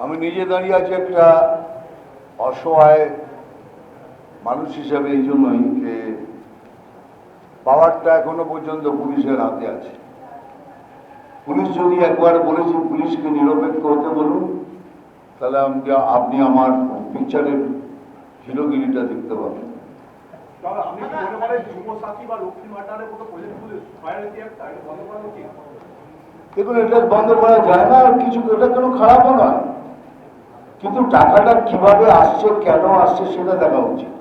আমি নিজে দাঁড়িয়ে আছি একটা অসহায় মানুষ হিসাবে, এই জন্যই যে পাওয়ারটা এখনো পর্যন্ত পুলিশের হাতে আছে। পুলিশ যদি একবার বলেছে পুলিশকে নিরপেক্ষ হতে বলুন, তাহলে আপনি আমার পিকচারের হিরোগিরিটা দেখতে পাবেন। দেখুন, এটা বন্ধ করা যায় না, আর কিছু এটা কোনো খারাপও নয়, কিন্তু টাকাটা কিভাবে আসছে, কেন আসছে সেটা দেখা উচিত।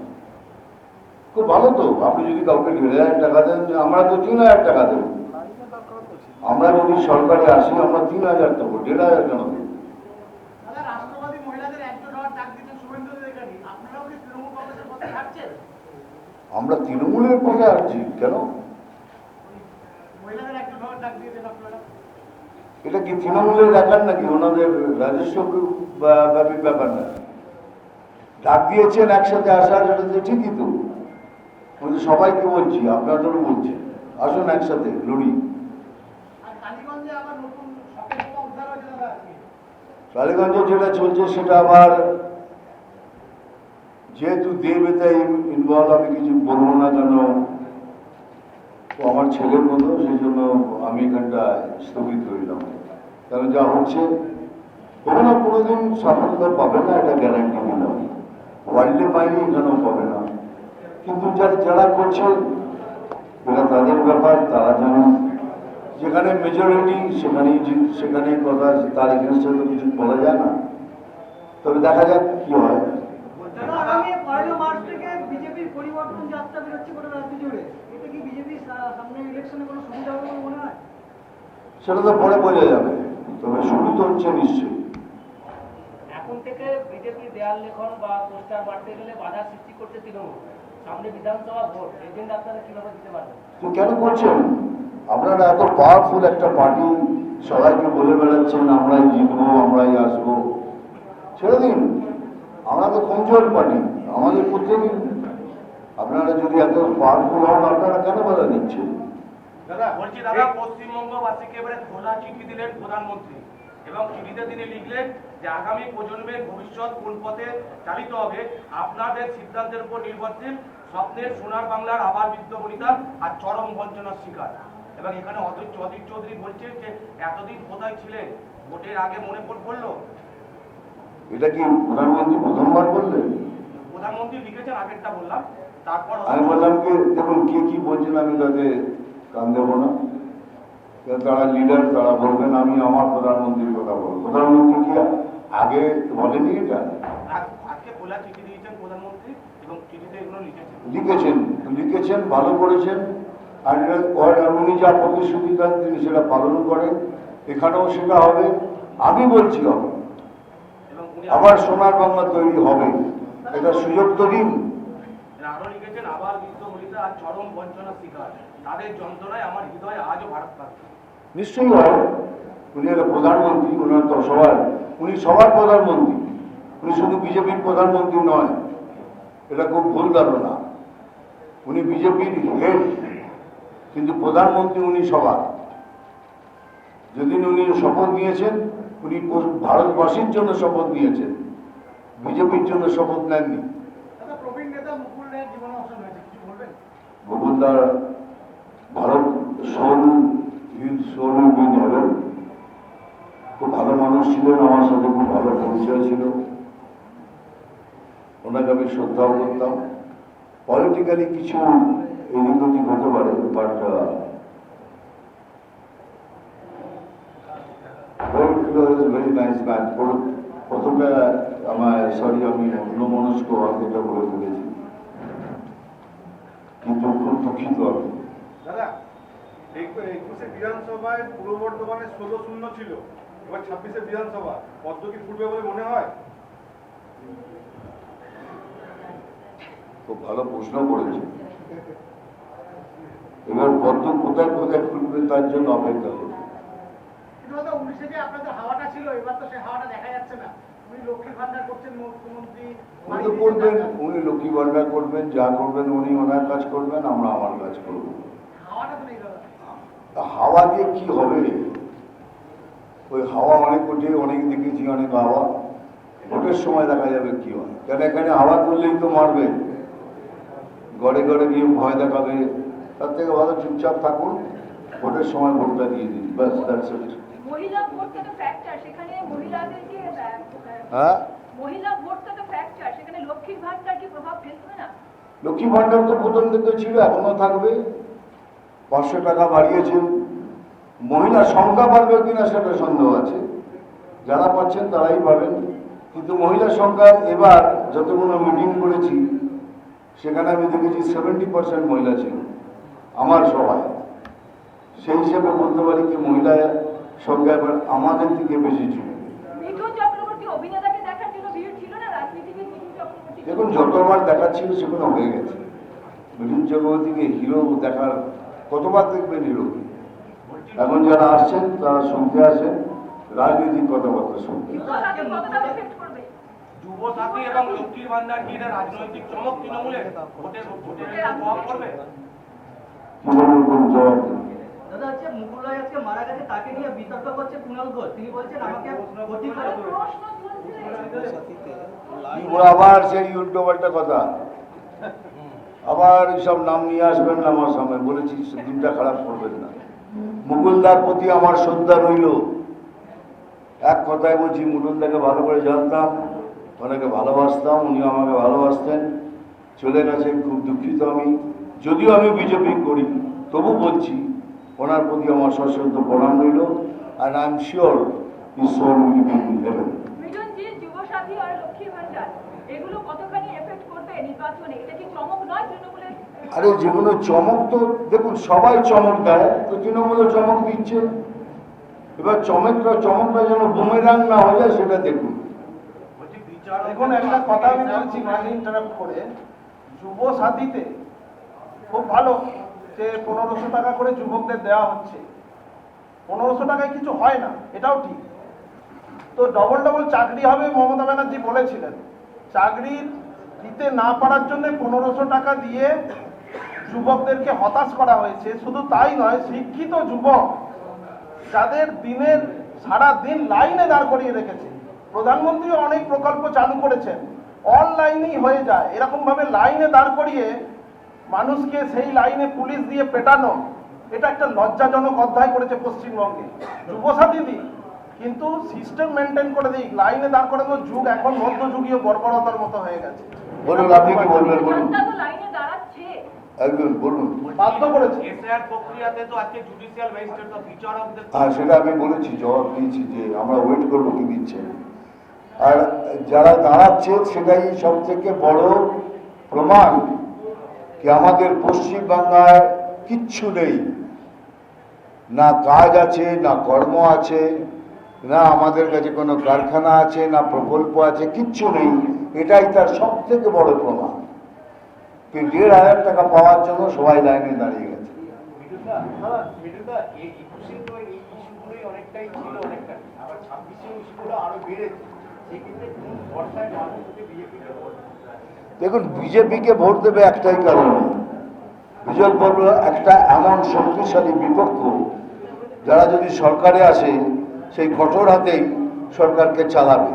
খুব ভালো তো, আপনি যদি কাউকে 1,500 টাকা দেন, আমরা তো 3,000 টাকা দেবো। আমরা যদি সরকারে আসি আমরা 3,000 দেবো, 1,500 কেন দেবো? আমরা তৃণমূলের পথে আসছি কেন? এটা কি তৃণমূলের ব্যাপার নাকি? ওনাদের রাজস্ব ব্যাপার না? ডাক দিয়েছেন একসাথে আসার, এটা তো ঠিকই তো। সবাইকে বলছি, আপনাদেরও বলছি, আসুন একসাথে লড়ি। টালিগঞ্জে যেটা চলছে সেটা আবার, যেহেতু দেব এতে ইনভলভ, আমি কিছু বলবো না, কেন ও আমার ছেলের মতো, সেই জন্য আমি এখানটা স্থগিত রইলাম। কারণ যা হচ্ছে, কোনো না কোনোদিন সাফল্য পাবে না, এটা গ্যারান্টি দিলাম। ওয়ার্ল্ডে পাইনি, এখানেও পাবে না। কিন্তু যারা করছে এটা তাদের ব্যাপার, তারা জানেন। যেখানে মেজরিটি সেখানেই কথা, তার এগেনস্টে তো কিছু বলা যায় না। তবে দেখা যাক কি হয়। সেটা তো পরে বোঝা যাবে, তবে শুরু তো হচ্ছে নিশ্চয়ই। এখন থেকে বিজেপি দেয়াল লেখন বা পোস্টার মারতে গেলে বাধা সৃষ্টি করছে তৃণমূল। সামনে বিধানসভা ভোট, এজেন্ট আপনারা কিভাবে দিতে পারবেন? তো কেন করছেন? আপনারা এত পাওয়ারফুল একটা পার্টি, সবাইকে বলে বেড়াচ্ছেন আমরাই জিতবো, আমরাই আসবো। ছেড়ে দিন, আমরা তো কমজোর পার্টি, আমাদের করতে দিন। আপনারা যদি এত পাওয়ারফুল হন, আপনারা কেন বাধা দিচ্ছেন? দাদা বলছি, দাদা পশ্চিমবঙ্গবাসীকে এবারে খোলা চিঠি দিলেন প্রধানমন্ত্রী, এবং চিঠিতে তিনি লিখলেন যে আগামী প্রজন্মের ভবিষ্যৎ কোন পথে চালিত হবে আপনাদের সিদ্ধান্তের উপর নির্ভরশীল। স্বপ্নের সোনার বাংলার আবার বিদ্যবনিতা আর চরম বঞ্চনার শিকার। এবং এখানে অধীর চৌধুরী বলছে যে এতদিন কোথায় ছিলেন, ভোটের আগে মনে পড়লো। এটা কি প্রধানমন্ত্রী প্রথমবার বললেন? প্রধানমন্ত্রী লিখেছেন, আগেরটা বললাম, তারপর আমি বললাম কি, দেখুন কে কি বলছেন, আমি তাদের কান দেবো না। তারা লিডার, তারা বলবেন, আমি আমার প্রধানমন্ত্রীর কথা বলবো। প্রধানমন্ত্রী কি আগে বলেনি এটা? আজকে খোলা চিঠি দিয়েছেন প্রধানমন্ত্রী, এবং চিঠিতে এগুলো লিখেছেন, ভালো করেছেন। আর উনি যা প্রতিশ্রুতি দেন তিনি সেটা পালন করেন, এখানেও সেটা হবে। আমি বলছি হবে, আবার সোনার বাংলা তৈরি হবে, এটা সুযোগ তো দিন। আরো লিখেছেন, আবার বিদ্যবনিতা আর চরম বঞ্চনার শিকার, তাদের যন্ত্রণায় আমার হৃদয় আজও ভারত পাচ্ছে। নিশ্চয়ই হয়। উনি একটা প্রধানমন্ত্রী, ওনার তো উনি সবার প্রধানমন্ত্রী। উনি শুধু বিজেপির প্রধানমন্ত্রী নয়, এটা খুব ভুল ধারণা। উনি বিজেপির হেড, কিন্তু প্রধানমন্ত্রী উনি সবার। যেদিন উনি শপথ নিয়েছেন, উনি ভারতবাসীর জন্য শপথ নিয়েছেন, বিজেপির জন্য শপথ নেননি। মুকুলদার ভারত সৌরবিদ হলেন, খুব ভালো মানুষ ছিলেন, আমার সাথে খুব ভালো পরিচয় ছিল, ওনাকে আমি শ্রদ্ধাও করতাম। পলিটিক্যালি কিছু এদিক ওদিক হতে পারে, বাট ভেরি নাইস ম্যান। প্রথমটা আমি অন্যমনস্ক এটা বলে ফেলেছি, কিন্তু খুব দুঃখিত আমি। দাদা, 21 বিধানসভায় পূর্ব বর্ধমানে 16-0 ছিল, এবার 26 বিধানসভা, পদ্ম কি ফুটবে বলে মনে হয়? খুব ভালো প্রশ্ন করেছে। এবার পদ্ম কোথায় কোথায় ফুটবে তার জন্য অপেক্ষা করবে। উনি লক্ষ্মী ভান্ডার করবেন, যা করবেন উনি ওনার কাজ করবেন, আমরা আমার কাজ করবো। হাওয়া দিয়ে কি হবে? ওই হাওয়া অনেক ওঠে, অনেক দেখেছি, অনেক হাওয়া। ভোটের সময় দেখা যাবে কি হয়। কারণ এখানে হাওয়া করলেই তো মারবে, ঘরে ঘরে গিয়ে ভয় দেখাবে। তার থেকে ভালো চুপচাপ থাকুন, ভোটের সময় ভোটটা দিয়ে দিন, ব্যাস, দ্যাটস ইট। মহিলা ভোটটা তো ফ্যাক্টর, সেখানে মহিলাদেরকে হ্যাঁ, মহিলা ভোটটা তো ফ্যাক্টর, সেখানে লক্ষ্মীর ভান্ডার কি প্রভাব ফেলবে না? লক্ষ্মী ভান্ডার তো প্রথম থেকে ছিল, এখনো থাকবে। 500 টাকা বাড়িয়েছেন, মহিলা সংখ্যা বাড়বে কিনা সেটা সন্দেহ আছে। যারা পাচ্ছেন তারাই পাবেন, কিন্তু মহিলা সংখ্যা এবার যতগুলো মিটিং করেছি সেখানে আমি দেখেছি 70% মহিলা ছিল আমার সভায়। সেই হিসেবে বলতে পারি কি মহিলা সংখ্যা এবার আমাদের দিকে বেশি ছিল। মিঠুন চক্রবর্তী অভিনেতাকে দেখার জন্য ভিড় ছিল না রাজনীতিবিদ মিঠুন চক্রবর্তী? দেখুন, যতবার দেখাচ্ছিল সেগুলো হয়ে গেছে। মিঠুন চক্রবর্তীকে হিরো দেখার কতবার দেখবেন হিরো? এখন যারা আসছেন তারা শুনতে আসেন, রাজনৈতিক কথাবার্তা শুনতে। তাকে কতটা এফেক্ট করবে? যুব সাথী এবং লক্ষ্মীর ভান্ডার কি এটা রাজনৈতিক চমক তৃণমূলের ভোটের প্রভাব পড়বে? কি বলবো, জবাব দিন। দাদা হচ্ছে মুকুল রায় আজকে মারা গেছে, তাকে নিয়ে বিতর্ক করছে কুণাল ঘোষ। তিনি বলছেন আমাকে ক্ষতি করে প্রশ্ন তুলছে। আবার সেই উল্টো পাল্টা কথা, আবার সব নাম নিয়ে আসবেন না আমার সামনে। বলেছি দিনটা খারাপ করবেন না। মুকুলদার প্রতি আমার শ্রদ্ধা রইল। এক কথায় বলছি, মুকুলদাকে ভালো করে জানতাম, ওনাকে ভালোবাসতাম, উনি আমাকে ভালোবাসতেন। চলে গেছেন, খুব দুঃখিত আমি। যদিও আমি বিজেপি করি, তবু বলছি ওনার প্রতি আমার সশ্রদ্ধ প্রণাম রইল। অ্যান্ড আই এম শিওর ঈশ্বর উইল বি ইন হেভেন। মিঠুনজি, যুব সাথী আর লক্ষ্মীর ভান্ডার এগুলো কতখানি এফেক্ট করবে নির্বাচনে? এটা কি চমক নয় তৃণমূলের? আরে যেগুলো চমক, তো দেখুন সবাই চমক দেয়, তো তৃণমূলও চমক দিচ্ছে। এবার চমকটা যেন বুমেরাং না হয়ে যায় সেটা দেখুন। দেখুন, একটা কথা আমি বলছি মাঝে ইন্টারাপ্ট করে। যুব সাথীতে খুব ভালো যে 1500 টাকা করে যুবকদের দেওয়া হচ্ছে। 1500 টাকায় কিছু হয় না, এটাও ঠিক। তো ডবল ডবল চাকরি হবে মমতা ব্যানার্জি বলেছিলেন। চাকরি দিতে না পারার জন্য 1500 টাকা দিয়ে যুবকদেরকে হতাশ করা হয়েছে। শুধু তাই নয়, শিক্ষিত যুবক যাদের দিনের সারা দিন লাইনে দাঁড় করিয়ে রেখেছে। প্রধানমন্ত্রী অনেক প্রকল্প চালু করেছেন, অনলাইনেই হয়ে যায়। এরকম ভাবে লাইনে দাঁড় করিয়ে মানুষকে সেই লাইনে পুলিশ দিয়ে পেটানো, এটা একটা লজ্জাজনক অধ্যায় করেছে পশ্চিমবঙ্গে যুবসাথী দিক। কিন্তু সিস্টেম মেনটেন করে দিক, লাইনে দাঁড় করানোর যুগ এখন মধ্যযুগীয় বর্বরতার মতো হয়ে গেছে। বলুন, আপনি কি বলবেন বলুন। জনতা তো লাইনে দাঁড়াচ্ছে। একদম বলুন। বাধ্য করেছে। এসআইআর প্রক্রিয়াতে তো আজকে জুডিশিয়াল ম্যাজিস্ট্রেট বা বিচারকদের হ্যাঁ, সেটা আমি বলেছি, জবাব দিয়েছি যে আমরা ওয়েট করবো কি দিচ্ছে। আর যারা দাঁড়াচ্ছে সেটাই সব থেকে বড় প্রমাণ কি আমাদের পশ্চিমবাংলায় কিচ্ছু নেই, না কাজ আছে, না কর্ম আছে, না আমাদের কাছে কোনো কারখানা আছে, না প্রকল্প আছে, কিচ্ছু নেই। এটাই তার সব থেকে বড় প্রমাণ। 1,500 টাকা পাওয়ার জন্য সবাই লাইনে দাঁড়িয়ে গেছে। দেখুন, বিজেপিকে ভোট দেবে একটাই কারণে। বিজয় বলল একটা এমন শক্তিশালী বিপক্ষ যারা যদি সরকারে আসে সেই কঠোর হাতেই সরকারকে চালাবে।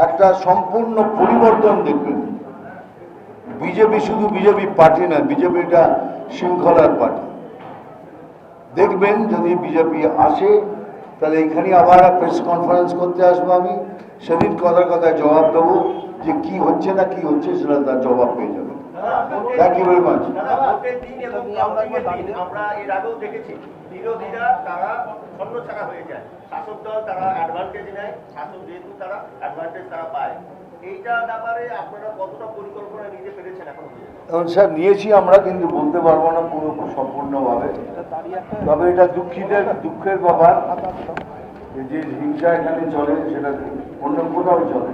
একটা সম্পূর্ণ পরিবর্তন দেখবেন। বিজেপি শুধু বিজেপি পার্টি না, বিজেপিটা শৃঙ্খলার পার্টি। দেখবেন যদি বিজেপি আসে তাহলে এখানে আবার প্রেস কনফারেন্স করতে আসবো আমি। সেদিন কথায় জবাব দেবো যে কি হচ্ছে না কি হচ্ছে, সেটা তার জবাব পেয়ে যাবে। Thank you very much. আমরা এর আগেও দেখেছি বিরোধীরা তারা ছন্নছাড়া হয়ে যায়, শাসক দল তারা অ্যাডভান্টেজ নেয়, শাসক যেহেতু তারা অ্যাডভান্টেজ তারা পায়। এইটা ব্যাপারে আপনারা কতটা পরিকল্পনা নিতে পেরেছেন এখন? এখন স্যার নিয়েছি আমরা, কিন্তু বলতে পারবো না পুরো সম্পূর্ণভাবে। তবে এটা দুঃখের ব্যাপার যে হিংসা এখানে চলে সেটা অন্য কোথাও চলে।